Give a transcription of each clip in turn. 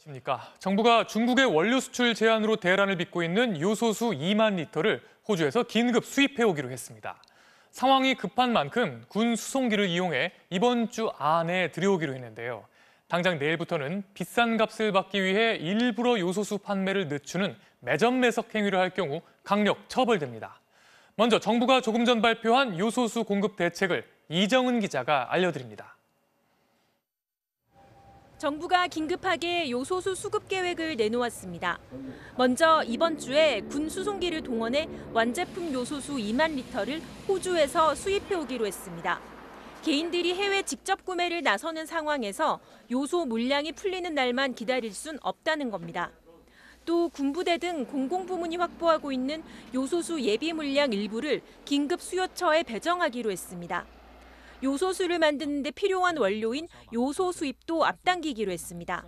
안녕하십니까. 정부가 중국의 원료 수출 제한으로 대란을 빚고 있는 요소수 2만 리터를 호주에서 긴급 수입해오기로 했습니다. 상황이 급한 만큼 군 수송기를 이용해 이번 주 안에 들여오기로 했는데요. 당장 내일부터는 비싼 값을 받기 위해 일부러 요소수 판매를 늦추는 매점 매석 행위를 할 경우 강력 처벌됩니다. 먼저 정부가 조금 전 발표한 요소수 공급 대책을 이정은 기자가 알려드립니다. 정부가 긴급하게 요소수 수급 계획을 내놓았습니다. 먼저 이번 주에 군 수송기를 동원해 완제품 요소수 2만 리터를 호주에서 수입해오기로 했습니다. 개인들이 해외 직접 구매를 나서는 상황에서 요소 물량이 풀리는 날만 기다릴 순 없다는 겁니다. 또 군부대 등 공공부문이 확보하고 있는 요소수 예비 물량 일부를 긴급 수요처에 배정하기로 했습니다. 요소수를 만드는 데 필요한 원료인 요소 수입도 앞당기기로 했습니다.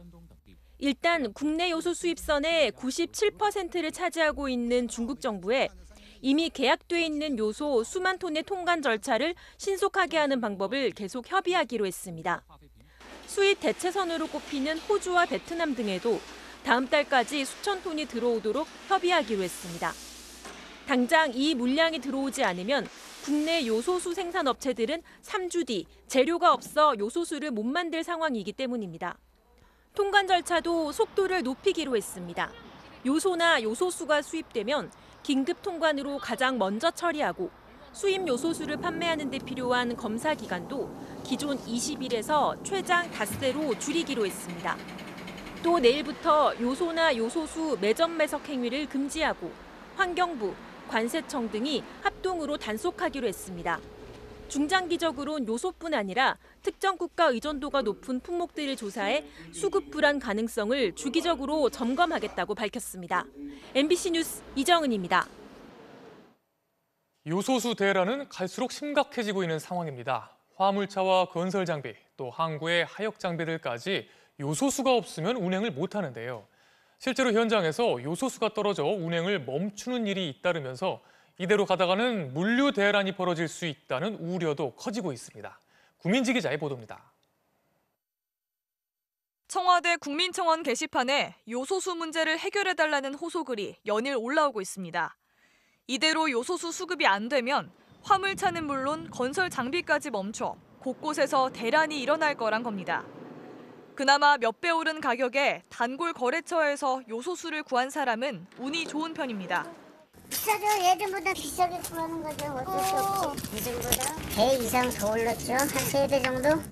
일단 국내 요소 수입선의 97%를 차지하고 있는 중국 정부에 이미 계약돼 있는 요소 수만 톤의 통관 절차를 신속하게 하는 방법을 계속 협의하기로 했습니다. 수입 대체선으로 꼽히는 호주와 베트남 등에도 다음 달까지 수천 톤이 들어오도록 협의하기로 했습니다. 당장 이 물량이 들어오지 않으면 국내 요소수 생산 업체들은 3주 뒤 재료가 없어 요소수를 못 만들 상황이기 때문입니다. 통관 절차도 속도를 높이기로 했습니다. 요소나 요소수가 수입되면 긴급 통관으로 가장 먼저 처리하고 수입 요소수를 판매하는 데 필요한 검사 기간도 기존 20일에서 최장 닷새로 줄이기로 했습니다. 또 내일부터 요소나 요소수 매점 매석 행위를 금지하고 환경부, 관세청 등이 합동으로 단속하기로 했습니다. 중장기적으로는 요소뿐 아니라 특정 국가 의존도가 높은 품목들을 조사해 수급 불안 가능성을 주기적으로 점검하겠다고 밝혔습니다. MBC 뉴스 이정은입니다. 요소수 대란은 갈수록 심각해지고 있는 상황입니다. 화물차와 건설 장비, 또 항구의 하역 장비들까지 요소수가 없으면 운행을 못하는데요. 실제로 현장에서 요소수가 떨어져 운행을 멈추는 일이 잇따르면서 이대로 가다가는 물류 대란이 벌어질 수 있다는 우려도 커지고 있습니다. 구민지 기자의 보도입니다. 청와대 국민청원 게시판에 요소수 문제를 해결해달라는 호소글이 연일 올라오고 있습니다. 이대로 요소수 수급이 안 되면 화물차는 물론 건설 장비까지 멈춰 곳곳에서 대란이 일어날 거란 겁니다. 그나마 몇 배 오른 가격에 단골 거래처에서 요소수를 구한 사람은 운이 좋은 편입니다. 비싸죠. 예전보다 비싸게 구하는 거죠. 어쩔 수 없지. 예전보다 배 이상 더 올랐죠. 한 3배 정도?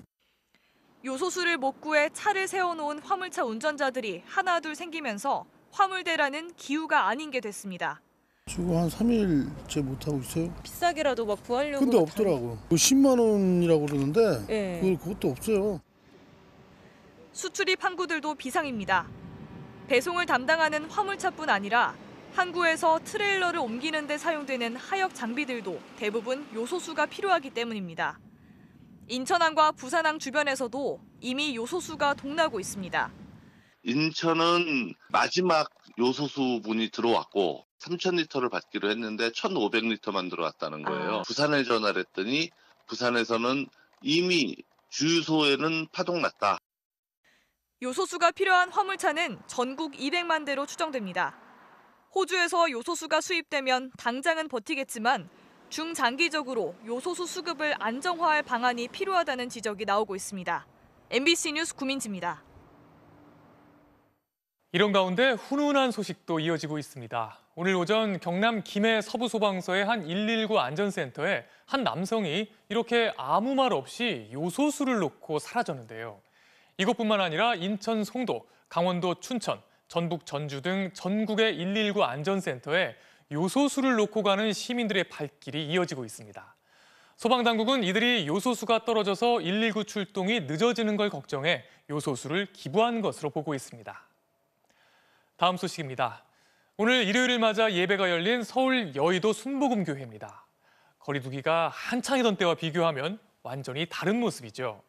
요소수를 못 구해 차를 세워놓은 화물차 운전자들이 하나둘 생기면서 화물 대란은 기우가 아닌 게 됐습니다. 지금 한 3일째 못하고 있어요. 비싸게라도 막 구하려고. 근데 없더라고. 10만 원이라고 그러는데 네. 그것도 없어요. 수출입 항구들도 비상입니다. 배송을 담당하는 화물차뿐 아니라 항구에서 트레일러를 옮기는 데 사용되는 하역 장비들도 대부분 요소수가 필요하기 때문입니다. 인천항과 부산항 주변에서도 이미 요소수가 동나고 있습니다. 인천은 마지막 요소수분이 들어왔고 3,000리터를 받기로 했는데 1,500리터만 들어왔다는 거예요. 부산에 전화를 했더니 부산에서는 이미 주유소에는 파동났다. 요소수가 필요한 화물차는 전국 200만 대로 추정됩니다. 호주에서 요소수가 수입되면 당장은 버티겠지만 중장기적으로 요소수 수급을 안정화할 방안이 필요하다는 지적이 나오고 있습니다. MBC 뉴스 구민지입니다. 이런 가운데 훈훈한 소식도 이어지고 있습니다. 오늘 오전 경남 김해 서부소방서의 한 119 안전센터에 한 남성이 이렇게 아무 말 없이 요소수를 놓고 사라졌는데요. 이것뿐만 아니라 인천 송도, 강원도 춘천, 전북 전주 등 전국의 119 안전센터에 요소수를 놓고 가는 시민들의 발길이 이어지고 있습니다. 소방당국은 이들이 요소수가 떨어져서 119 출동이 늦어지는 걸 걱정해 요소수를 기부한 것으로 보고 있습니다. 다음 소식입니다. 오늘 일요일을 맞아 예배가 열린 서울 여의도 순복음교회입니다. 거리두기가 한창이던 때와 비교하면 완전히 다른 모습이죠.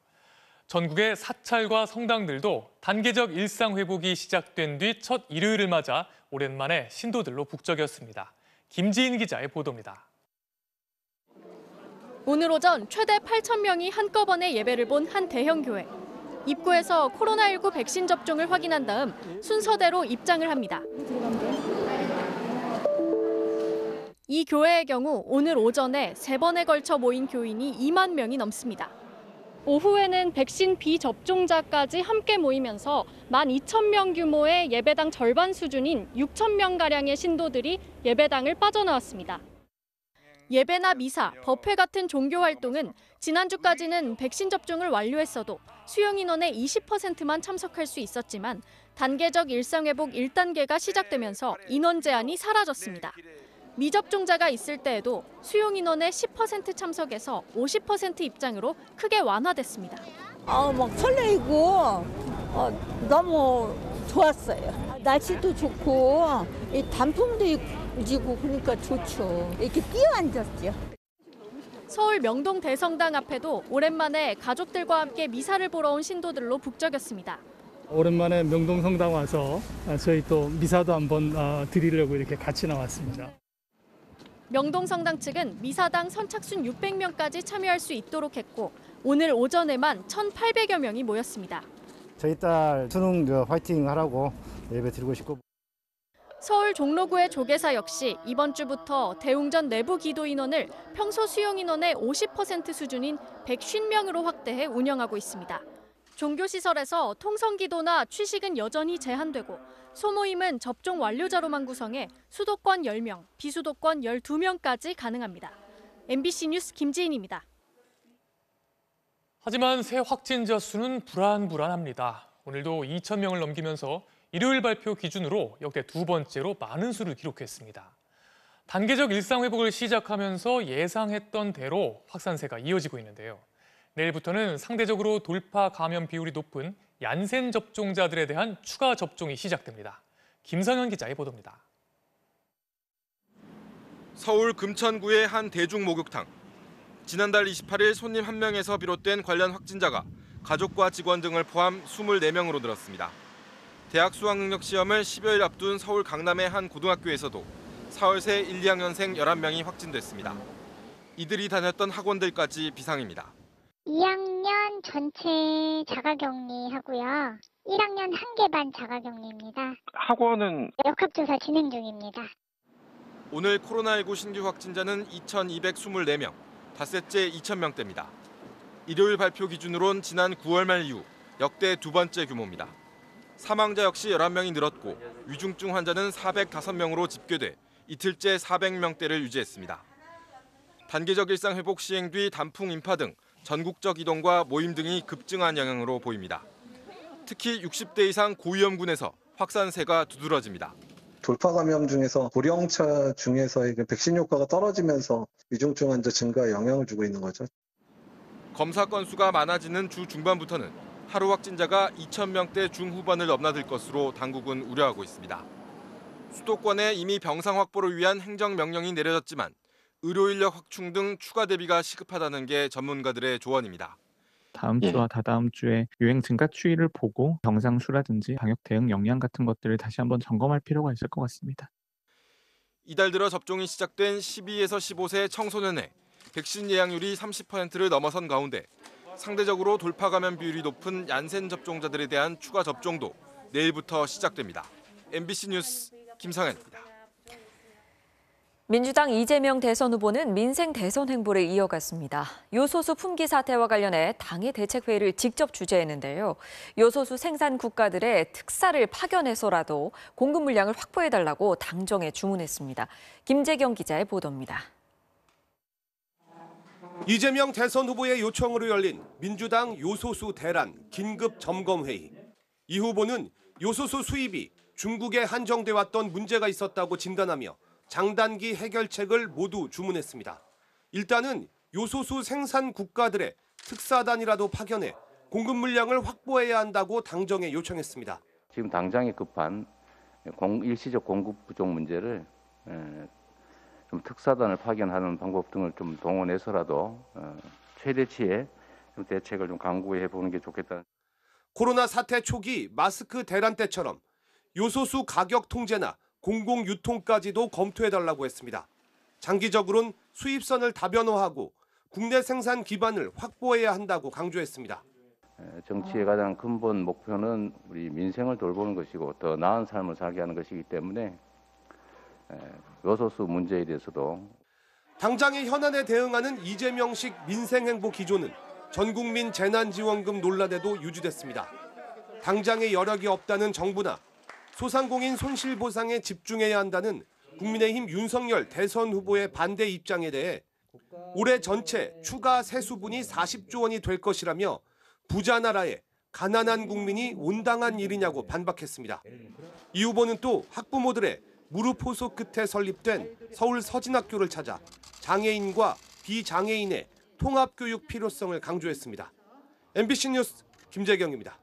전국의 사찰과 성당들도 단계적 일상 회복이 시작된 뒤 첫 일요일을 맞아 오랜만에 신도들로 북적였습니다. 김지인 기자의 보도입니다. 오늘 오전 최대 8,000명이 한꺼번에 예배를 본 한 대형 교회. 입구에서 코로나19 백신 접종을 확인한 다음 순서대로 입장을 합니다. 이 교회의 경우 오늘 오전에 3번에 걸쳐 모인 교인이 2만 명이 넘습니다. 오후에는 백신 비접종자까지 함께 모이면서 12,000명 규모의 예배당 절반 수준인 6,000명가량의 신도들이 예배당을 빠져나왔습니다. 예배나 미사, 법회 같은 종교 활동은 지난주까지는 백신 접종을 완료했어도 수용 인원의 20%만 참석할 수 있었지만 단계적 일상회복 1단계가 시작되면서 인원 제한이 사라졌습니다. 미접종자가 있을 때에도 수용 인원의 10% 참석에서 50% 입장으로 크게 완화됐습니다. 막 설레이고 너무 좋았어요. 날씨도 좋고 이 단풍도 지고 그러니까 좋죠. 이렇게 뛰어앉았죠. 서울 명동 대성당 앞에도 오랜만에 가족들과 함께 미사를 보러 온 신도들로 북적였습니다. 오랜만에 명동 성당 와서 저희 또 미사도 한번 드리려고 이렇게 같이 나왔습니다. 명동 성당 측은 미사당 선착순 600명까지 참여할 수 있도록 했고 오늘 오전에만 1,800여 명이 모였습니다. 저희 딸 수능 화이팅 하라고 예배 드리고 싶고. 서울 종로구의 조계사 역시 이번 주부터 대웅전 내부 기도 인원을 평소 수용 인원의 50% 수준인 150명으로 확대해 운영하고 있습니다. 종교시설에서 통성기도나 취식은 여전히 제한되고 소모임은 접종 완료자로만 구성해 수도권 10명, 비수도권 12명까지 가능합니다. MBC 뉴스 김지인입니다. 하지만 새 확진자 수는 불안합니다. 오늘도 2,000명을 넘기면서 일요일 발표 기준으로 역대 2번째로 많은 수를 기록했습니다. 단계적 일상회복을 시작하면서 예상했던 대로 확산세가 이어지고 있는데요. 내일부터는 상대적으로 돌파 감염 비율이 높은 얀센 접종자들에 대한 추가 접종이 시작됩니다. 김성현 기자의 보도입니다. 서울 금천구의 한 대중 목욕탕. 지난달 28일 손님 1명에서 비롯된 관련 확진자가 가족과 직원 등을 포함 24명으로 늘었습니다. 대학 수학능력 시험을 10여일 앞둔 서울 강남의 한 고등학교에서도 4월 새 1, 2학년생 11명이 확진됐습니다. 이들이 다녔던 학원들까지 비상입니다. 2학년 전체 자가격리 하고요. 1학년 1개 반 자가격리입니다. 학원은 역학조사 진행 중입니다. 오늘 코로나19 신규 확진자는 2,224명, 닷새째 2,000명대입니다. 일요일 발표 기준으론 지난 9월 말 이후 역대 2번째 규모입니다. 사망자 역시 11명이 늘었고 위중증 환자는 405명으로 집계돼 이틀째 400명대를 유지했습니다. 단계적 일상 회복 시행 뒤 단풍 인파 등 전국적 이동과 모임 등이 급증한 영향으로 보입니다. 특히 60대 이상 고위험군에서 확산세가 두드러집니다. 돌파 감염 중에서 고령차 중에서의 백신 효과가 떨어지면서 위중증 환자 증가에 영향을 주고 있는 거죠. 검사 건수가 많아지는 주 중반부터는 하루 확진자가 2,000명대 중후반을 넘나들 것으로 당국은 우려하고 있습니다. 수도권에 이미 병상 확보를 위한 행정명령이 내려졌지만 의료 인력 확충 등 추가 대비가 시급하다는 게 전문가들의 조언입니다. 다음 주와 다다음 주에 유행 증가 추이를 보고 병상수라든지 방역 대응 역량 같은 것들을 다시 한번 점검할 필요가 있을 것 같습니다. 이달 들어 접종이 시작된 12에서 15세 청소년의 백신 예약률이 30%를 넘어선 가운데 상대적으로 돌파 감염 비율이 높은 얀센 접종자들에 대한 추가 접종도 내일부터 시작됩니다. MBC 뉴스 김상현입니다. 민주당 이재명 대선 후보는 민생 대선 행보를 이어갔습니다. 요소수 품귀 사태와 관련해 당의 대책회의를 직접 주재했는데요. 요소수 생산 국가들의 특사를 파견해서라도 공급 물량을 확보해달라고 당정에 주문했습니다. 김재경 기자의 보도입니다. 이재명 대선 후보의 요청으로 열린 민주당 요소수 대란 긴급 점검회의. 이 후보는 요소수 수입이 중국에 한정돼 왔던 문제가 있었다고 진단하며 장단기 해결책을 모두 주문했습니다. 일단은 요소수 생산 국가들의 특사단이라도 파견해 공급 물량을 확보해야 한다고 당정에 요청했습니다. 지금 당장에 급한 일시적 공급 부족 문제를 좀 특사단을 파견하는 방법 등을 좀 동원해서라도 최대치의 좀 대책을 좀 강구해 보는 게 좋겠다. 코로나 사태 초기 마스크 대란 때처럼 요소수 가격 통제나 공공 유통까지도 검토해달라고 했습니다. 장기적으로는 수입선을 다변화하고 국내 생산 기반을 확보해야 한다고 강조했습니다. 정치의 가장 근본 목표는 우리 민생을 돌보는 것이고 더 나은 삶을 살게 하는 것이기 때문에 요소수 문제에 대해서도 당장의 현안에 대응하는 이재명식 민생행보 기조는 전국민 재난지원금 논란에도 유지됐습니다. 당장의 여력이 없다는 정부나 소상공인 손실보상에 집중해야 한다는 국민의힘 윤석열 대선 후보의 반대 입장에 대해 올해 전체 추가 세수분이 40조 원이 될 것이라며 부자 나라에 가난한 국민이 온당한 일이냐고 반박했습니다. 이 후보는 또 학부모들의 무릎 호소 끝에 설립된 서울 서진학교를 찾아 장애인과 비장애인의 통합교육 필요성을 강조했습니다. MBC 뉴스 김재경입니다.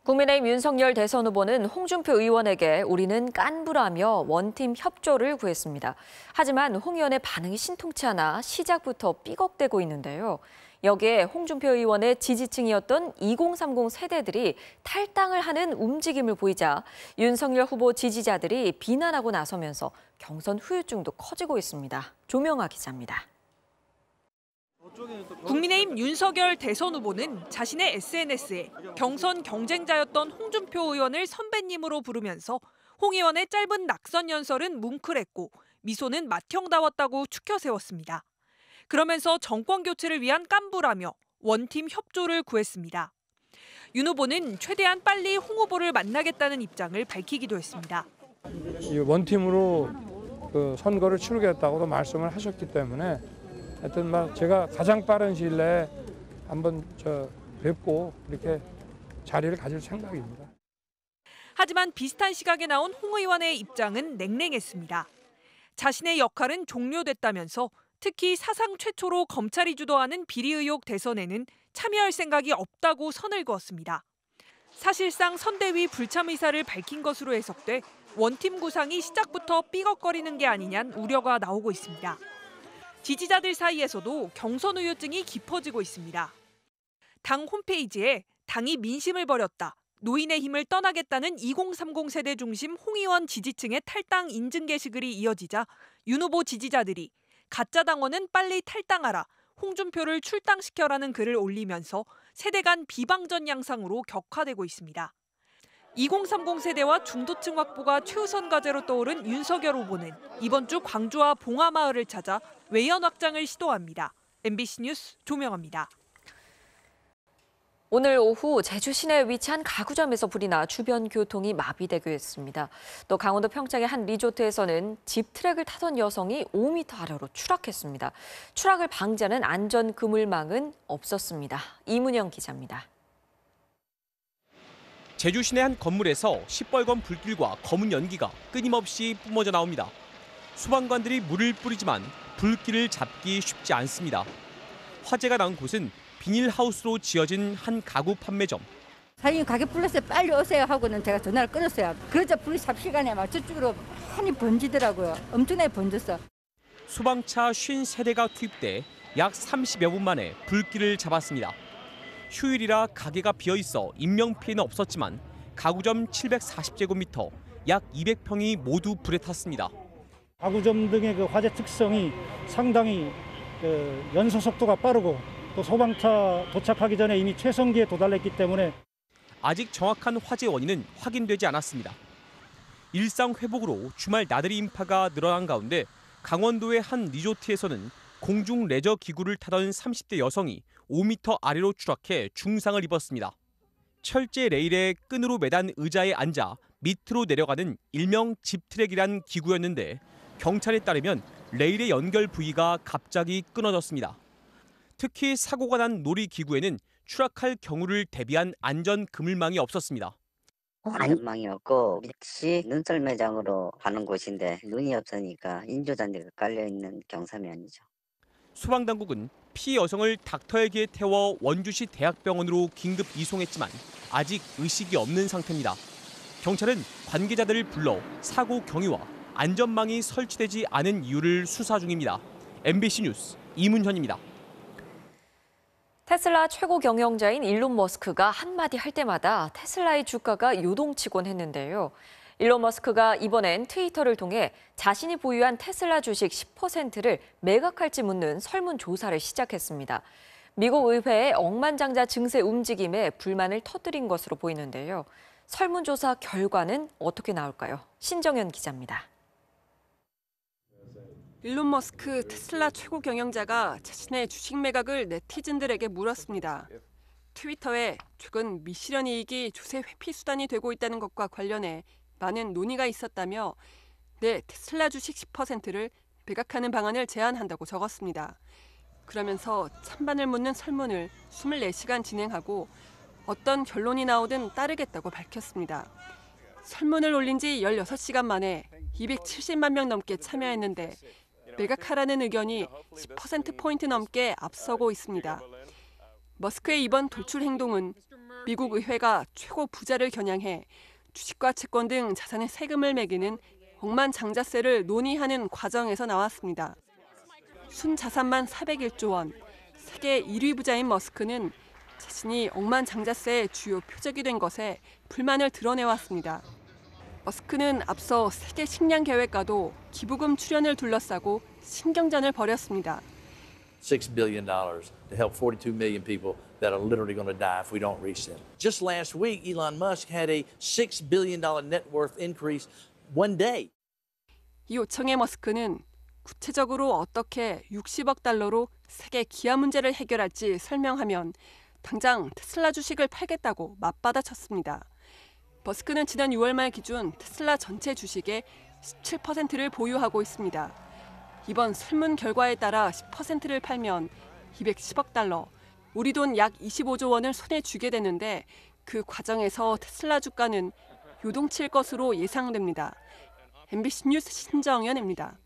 국민의힘 윤석열 대선 후보는 홍준표 의원에게 우리는 깐부라며 원팀 협조를 구했습니다. 하지만 홍 의원의 반응이 신통치 않아 시작부터 삐걱대고 있는데요. 여기에 홍준표 의원의 지지층이었던 2030 세대들이 탈당을 하는 움직임을 보이자 윤석열 후보 지지자들이 비난하고 나서면서 경선 후유증도 커지고 있습니다. 조명아 기자입니다. 국민의힘 윤석열 대선 후보는 자신의 SNS에 경선 경쟁자였던 홍준표 의원을 선배님으로 부르면서 홍 의원의 짧은 낙선 연설은 뭉클했고 미소는 맏형다웠다고 추켜 세웠습니다. 그러면서 정권 교체를 위한 깐부라며 원팀 협조를 구했습니다. 윤 후보는 최대한 빨리 홍 후보를 만나겠다는 입장을 밝히기도 했습니다. 이 원팀으로 선거를 치르겠다고도 말씀을 하셨기 때문에 하여튼 제가 가장 빠른 시일 내에 한번 뵙고 이렇게 자리를 가질 생각입니다. 하지만 비슷한 시각에 나온 홍 의원의 입장은 냉랭했습니다. 자신의 역할은 종료됐다면서 특히 사상 최초로 검찰이 주도하는 비리 의혹 대선에는 참여할 생각이 없다고 선을 그었습니다. 사실상 선대위 불참 의사를 밝힌 것으로 해석돼 원팀 구상이 시작부터 삐걱거리는 게 아니냐는 우려가 나오고 있습니다. 지지자들 사이에서도 경선 후유증이 깊어지고 있습니다. 당 홈페이지에 당이 민심을 버렸다, 노인의 힘을 떠나겠다는 2030 세대 중심 홍 의원 지지층의 탈당 인증 게시글이 이어지자 윤 후보 지지자들이 가짜 당원은 빨리 탈당하라, 홍준표를 출당시켜라는 글을 올리면서 세대 간 비방전 양상으로 격화되고 있습니다. 2030 세대와 중도층 확보가 최우선 과제로 떠오른 윤석열 후보는 이번 주 광주와 봉화마을을 찾아 외연 확장을 시도합니다. MBC 뉴스 조명아입니다. 오늘 오후 제주 시내에 위치한 가구점에서 불이 나 주변 교통이 마비되기도 했습니다. 또 강원도 평창의 한 리조트에서는 집 트랙을 타던 여성이 5m 아래로 추락했습니다. 추락을 방지하는 안전 그물망은 없었습니다. 이문영 기자입니다. 제주 시내 한 건물에서 시뻘건 불길과 검은 연기가 끊임없이 뿜어져 나옵니다. 소방관들이 물을 뿌리지만 불길을 잡기 쉽지 않습니다. 화재가 난 곳은 비닐하우스로 지어진 한 가구 판매점. 사장님 가게 불렀어요. 빨리 오세요 하고는 제가 전화를 끊었어요. 그러자 불이 잡시간에 막 저쪽으로 많이 번지더라고요. 엄청나게 번졌어. 소방차 53대가 투입돼 약 30여 분 만에 불길을 잡았습니다. 휴일이라 가게가 비어있어 인명피해는 없었지만 가구점 740제곱미터 약 200평이 모두 불에 탔습니다. 가구점 등의 화재 특성이 상당히 연소 속도가 빠르고 또 소방차 도착하기 전에 이미 최성기에 도달했기 때문에 아직 정확한 화재 원인은 확인되지 않았습니다. 일상 회복으로 주말 나들이 인파가 늘어난 가운데 강원도의 한 리조트에서는 공중 레저 기구를 타던 30대 여성이 5m 아래로 추락해 중상을 입었습니다. 철제 레일에 끈으로 매단 의자에 앉아 밑으로 내려가는 일명 집트랙이란 기구였는데 경찰에 따르면 레일의 연결 부위가 갑자기 끊어졌습니다. 특히 사고가 난 놀이기구에는 추락할 경우를 대비한 안전 그물망이 없었습니다. 안전망이 없고 밑이 눈썰 매장으로 가는 곳인데 눈이 없으니까 인조잔디가 깔려있는 경사면이죠. 아니죠. 소방당국은 피해 여성을 닥터헬기에 태워 원주시 대학병원으로 긴급 이송했지만 아직 의식이 없는 상태입니다. 경찰은 관계자들을 불러 사고 경위와 안전망이 설치되지 않은 이유를 수사 중입니다. MBC 뉴스 이문현입니다. 테슬라 최고 경영자인 일론 머스크가 한마디 할 때마다 테슬라의 주가가 요동치곤 했는데요. 일론 머스크가 이번엔 트위터를 통해 자신이 보유한 테슬라 주식 10%를 매각할지 묻는 설문조사를 시작했습니다. 미국 의회의 억만장자 증세 움직임에 불만을 터뜨린 것으로 보이는데요. 설문조사 결과는 어떻게 나올까요? 신정현 기자입니다. 일론 머스크 테슬라 최고 경영자가 자신의 주식 매각을 네티즌들에게 물었습니다. 트위터에 최근 미실현 이익이 조세 회피 수단이 되고 있다는 것과 관련해 많은 논의가 있었다며 내 테슬라 주식 10%를 매각하는 방안을 제안한다고 적었습니다. 그러면서 찬반을 묻는 설문을 24시간 진행하고 어떤 결론이 나오든 따르겠다고 밝혔습니다. 설문을 올린 지 16시간 만에 270만 명 넘게 참여했는데 매각하라는 의견이 10%포인트 넘게 앞서고 있습니다. 머스크의 이번 돌출 행동은 미국 의회가 최고 부자를 겨냥해 주식과 채권 등 자산에 세금을 매기는 억만장자세를 논의하는 과정에서 나왔습니다. 순자산만 401조 원, 세계 1위 부자인 머스크는 자신이 억만장자세의 주요 표적이 된 것에 불만을 드러내왔습니다. 머스크는 앞서 세계 식량 계획과도 기부금 출연을 둘러싸고 신경전을 벌였습니다. $6 billion to help 42 million people that are literally going to die if we don't reach them. Just last week, Elon Musk had a $6 billion net worth increase one day. 이 요청에 머스크는 구체적으로 어떻게 60억 달러로 세계 기아 문제를 해결할지 설명하면 당장 테슬라 주식을 팔겠다고 맞받아쳤습니다. 머스크는 지난 6월 말 기준 테슬라 전체 주식의 17%를 보유하고 있습니다. 이번 설문 결과에 따라 10%를 팔면 210억 달러, 우리 돈 약 25조 원을 손에 쥐게 되는데 그 과정에서 테슬라 주가는 요동칠 것으로 예상됩니다. MBC 뉴스 신정연입니다.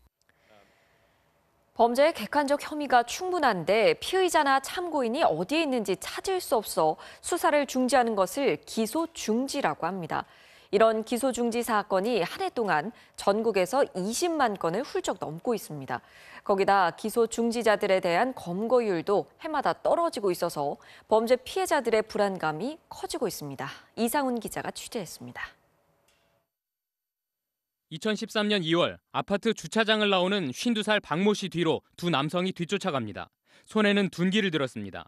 범죄의 객관적 혐의가 충분한데 피의자나 참고인이 어디에 있는지 찾을 수 없어 수사를 중지하는 것을 기소 중지라고 합니다. 이런 기소 중지 사건이 한 해 동안 전국에서 20만 건을 훌쩍 넘고 있습니다. 거기다 기소 중지자들에 대한 검거율도 해마다 떨어지고 있어서 범죄 피해자들의 불안감이 커지고 있습니다. 이상훈 기자가 취재했습니다. 2013년 2월 아파트 주차장을 나오는 52살 박모 씨 뒤로 두 남성이 뒤쫓아갑니다. 손에는 둔기를 들었습니다.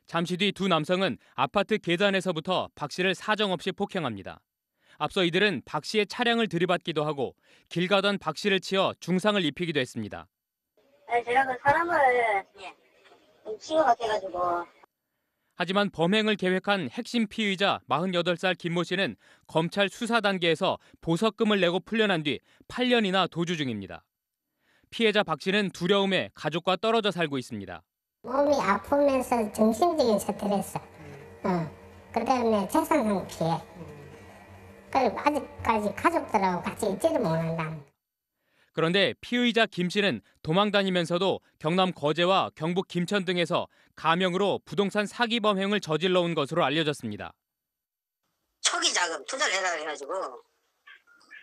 잠시 뒤 두 남성은 아파트 계단에서부터 박 씨를 사정없이 폭행합니다. 앞서 이들은 박 씨의 차량을 들이받기도 하고 길 가던 박 씨를 치어 중상을 입히기도 했습니다. 제가 그 사람을 친구 같아가지고. 하지만 범행을 계획한 핵심 피의자 48살 김모 씨는 검찰 수사 단계에서 보석금을 내고 풀려난 뒤 8년이나 도주 중입니다. 피해자 박 씨는 두려움에 가족과 떨어져 살고 있습니다. 몸이 아프면서 정신적인 스트레스, 그다음에 재산상 피해. 그리고 아직까지 가족들하고 같이 있지를 못한다. 그런데 피의자 김 씨는 도망 다니면서도 경남 거제와 경북 김천 등에서 가명으로 부동산 사기 범행을 저질러 온 것으로 알려졌습니다. 초기 자금 투자를 해달라고 해가지고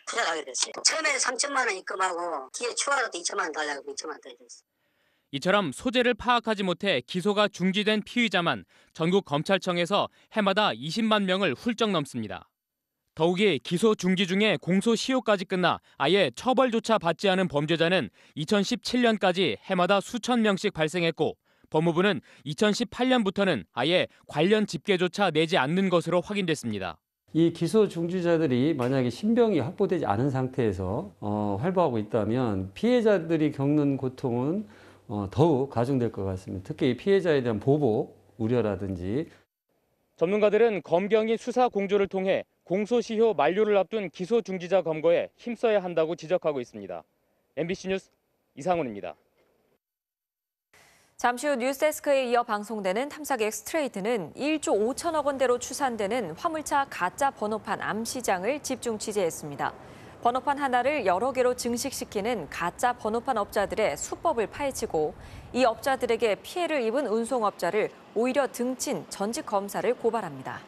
투자를 하게 됐어요. 처음에 3천만 원 입금하고 뒤에 추가로 또 2천만 원 달라고 2천만 원 더 해줬어요. 이처럼 소재를 파악하지 못해 기소가 중지된 피의자만 전국 검찰청에서 해마다 20만 명을 훌쩍 넘습니다. 더욱이 기소 중지 중에 공소시효까지 끝나 아예 처벌조차 받지 않은 범죄자는 2017년까지 해마다 수천 명씩 발생했고 법무부는 2018년부터는 아예 관련 집계조차 내지 않는 것으로 확인됐습니다. 이 기소 중지자들이 만약에 신병이 확보되지 않은 상태에서 활보하고 있다면 피해자들이 겪는 고통은 더욱 가중될 것 같습니다. 특히 피해자에 대한 보복 우려라든지. 전문가들은 검경이 수사 공조를 통해 공소시효 만료를 앞둔 기소 중지자 검거에 힘써야 한다고 지적하고 있습니다. MBC 뉴스 이상훈입니다. 잠시 후 뉴스데스크에 이어 방송되는 탐사기 엑스트레이트는 1조 5천억 원대로 추산되는 화물차 가짜 번호판 암시장을 집중 취재했습니다. 번호판 하나를 여러 개로 증식시키는 가짜 번호판 업자들의 수법을 파헤치고 이 업자들에게 피해를 입은 운송업자를 오히려 등친 전직 검사를 고발합니다.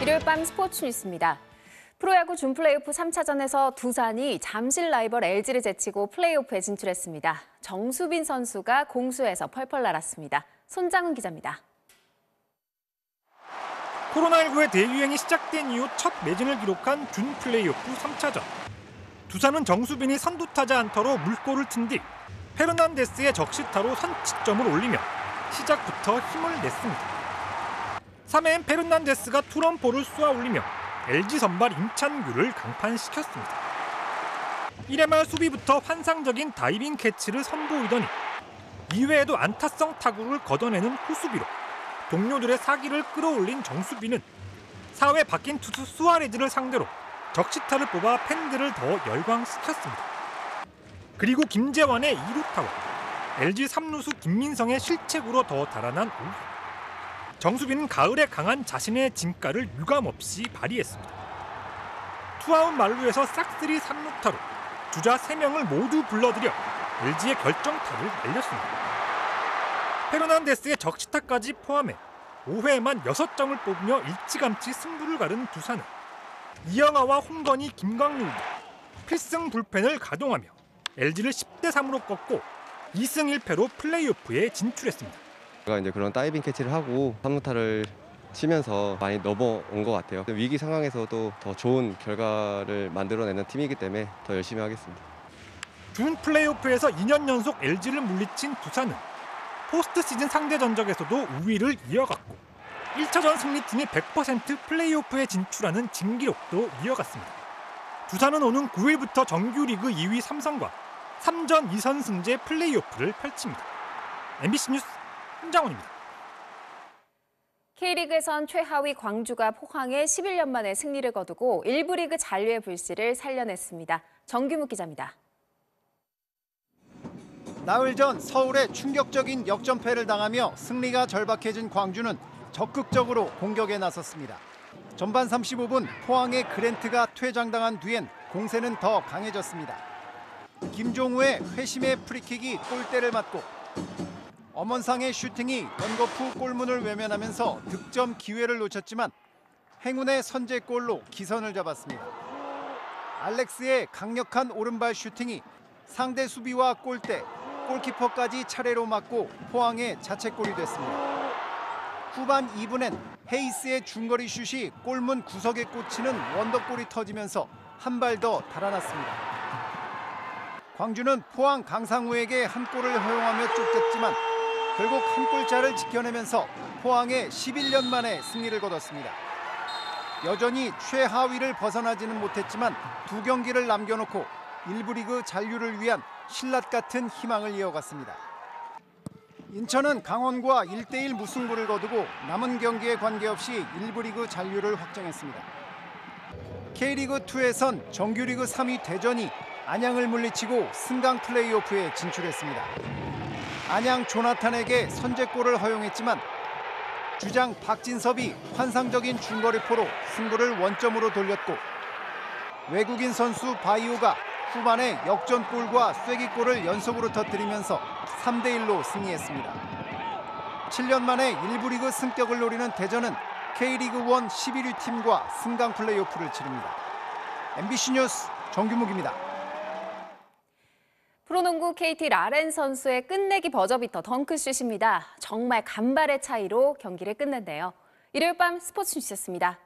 일요일 밤 스포츠 뉴스입니다. 프로야구 준플레이오프 3차전에서 두산이 잠실 라이벌 LG를 제치고 플레이오프에 진출했습니다. 정수빈 선수가 공수에서 펄펄 날았습니다. 손장훈 기자입니다. 코로나19의 대유행이 시작된 이후 첫 매진을 기록한 준 플레이오프 3차전. 두산은 정수빈이 선두타자 안타로 물꼬를 튼 뒤 페르난데스의 적시타로 선취점을 올리며 시작부터 힘을 냈습니다. 3회엔 페르난데스가 투런포를 쏘아 올리며 LG 선발 임찬규를 강판시켰습니다. 1회 말 수비부터 환상적인 다이빙 캐치를 선보이더니 2회에도 안타성 타구를 걷어내는 호수비로 동료들의 사기를 끌어올린 정수빈은 4회 바뀐 투수 수아레즈를 상대로 적시타를 뽑아 팬들을 더 열광시켰습니다. 그리고 김재환의 2루타와 LG 3루수 김민성의 실책으로 더 달아난 5회. 정수빈은 가을에 강한 자신의 진가를 유감없이 발휘했습니다. 투아웃 만루에서 싹쓸이 3루타로 주자 3명을 모두 불러들여 LG의 결정타를 날렸습니다. 페르난데스의 적시타까지 포함해 5회에만 6점을 뽑으며 일찌감치 승부를 가른 두산은 이영하와 홍건희, 김광률 필승 불펜을 가동하며 LG를 10대3으로 꺾고 2승 1패로 플레이오프에 진출했습니다. 제가 이제 그런 다이빙 캐치를 하고 3루타를 치면서 많이 넘어온 것 같아요. 위기 상황에서도 더 좋은 결과를 만들어내는 팀이기 때문에 더 열심히 하겠습니다. 준 플레이오프에서 2년 연속 LG를 물리친 두산은 포스트 시즌 상대 전적에서도 우위를 이어갔고 1차전 승리팀이 100% 플레이오프에 진출하는 진기록도 이어갔습니다. 두산은 오는 9일부터 정규리그 2위 삼성과 3전 2선승제 플레이오프를 펼칩니다. MBC 뉴스 한장원입니다. K리그에선 최하위 광주가 포항에 11년 만에 승리를 거두고 1부 리그 잔류의 불씨를 살려냈습니다. 정규묵 기자입니다. 나흘 전 서울에 충격적인 역전패를 당하며 승리가 절박해진 광주는 적극적으로 공격에 나섰습니다. 전반 35분 포항의 그랜트가 퇴장당한 뒤엔 공세는 더 강해졌습니다. 김종우의 회심의 프리킥이 골대를 맞고 엄원상의 슈팅이 연거푸 골문을 외면하면서 득점 기회를 놓쳤지만 행운의 선제골로 기선을 잡았습니다. 알렉스의 강력한 오른발 슈팅이 상대 수비와 골대, 골키퍼까지 차례로 맞고 포항의 자책골이 됐습니다. 후반 2분엔 헤이스의 중거리 슛이 골문 구석에 꽂히는 원더골이 터지면서 한 발 더 달아났습니다. 광주는 포항 강상우에게 한 골을 허용하며 쫓겼지만 결국 한 골차를 지켜내면서 포항에 11년 만에 승리를 거뒀습니다. 여전히 최하위를 벗어나지는 못했지만 2경기를 남겨놓고 1부 리그 잔류를 위한 신라 같은 희망을 이어갔습니다. 인천은 강원과 1대1 무승부를 거두고 남은 경기에 관계없이 1부 리그 잔류를 확정했습니다. K리그2에선 정규리그 3위 대전이 안양을 물리치고 승강 플레이오프에 진출했습니다. 안양 조나탄에게 선제골을 허용했지만 주장 박진섭이 환상적인 중거리포로 승부를 원점으로 돌렸고 외국인 선수 바이오가 후반에 역전골과 쐐기골을 연속으로 터뜨리면서 3대1로 승리했습니다. 7년 만에 1부 리그 승격을 노리는 대전은 K리그1 11위 팀과 승강 플레이오프를 치릅니다. MBC 뉴스 정규묵입니다. 프로농구 KT 라렌 선수의 끝내기 버저비터 덩크슛입니다. 정말 간발의 차이로 경기를 끝냈네요. 일요일 밤 스포츠 뉴스였습니다.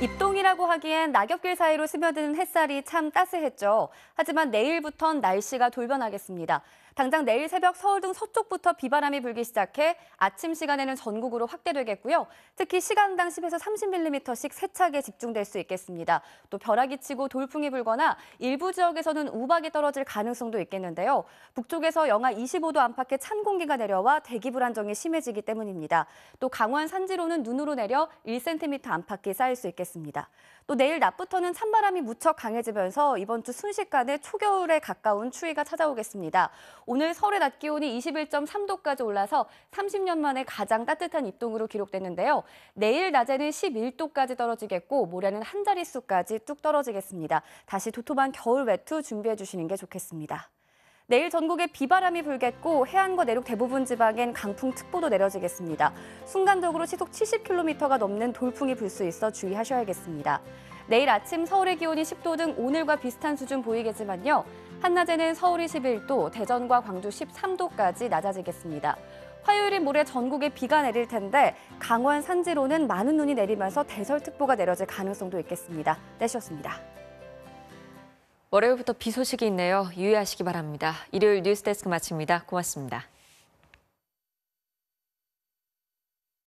입동이라고 하기엔 낙엽길 사이로 스며드는 햇살이 참 따스했죠. 하지만 내일부턴 날씨가 돌변하겠습니다. 당장 내일 새벽 서울 등 서쪽부터 비바람이 불기 시작해 아침 시간에는 전국으로 확대되겠고요. 특히 시간당 10에서 30mm씩 세차게 집중될 수 있겠습니다. 또 벼락이 치고 돌풍이 불거나 일부 지역에서는 우박이 떨어질 가능성도 있겠는데요. 북쪽에서 영하 25도 안팎의 찬 공기가 내려와 대기 불안정이 심해지기 때문입니다. 또 강원 산지로는 눈으로 내려 1cm 안팎이 쌓일 수 있겠습니다. 또 내일 낮부터는 찬바람이 무척 강해지면서 이번 주 순식간에 초겨울에 가까운 추위가 찾아오겠습니다. 오늘 서울의 낮 기온이 21.3도까지 올라서 30년 만에 가장 따뜻한 입동으로 기록됐는데요. 내일 낮에는 11도까지 떨어지겠고 모레는 한 자릿수까지 뚝 떨어지겠습니다. 다시 도톰한 겨울 외투 준비해 주시는 게 좋겠습니다. 내일 전국에 비바람이 불겠고 해안과 내륙 대부분 지방엔 강풍특보도 내려지겠습니다. 순간적으로 시속 70km가 넘는 돌풍이 불 수 있어 주의하셔야겠습니다. 내일 아침 서울의 기온이 10도 등 오늘과 비슷한 수준 보이겠지만요. 한낮에는 서울이 11도, 대전과 광주 13도까지 낮아지겠습니다. 화요일인 모레 전국에 비가 내릴 텐데 강원 산지로는 많은 눈이 내리면서 대설특보가 내려질 가능성도 있겠습니다. 내셨습니다. 월요일부터 비 소식이 있네요. 유의하시기 바랍니다. 일요일 뉴스데스크 마칩니다. 고맙습니다.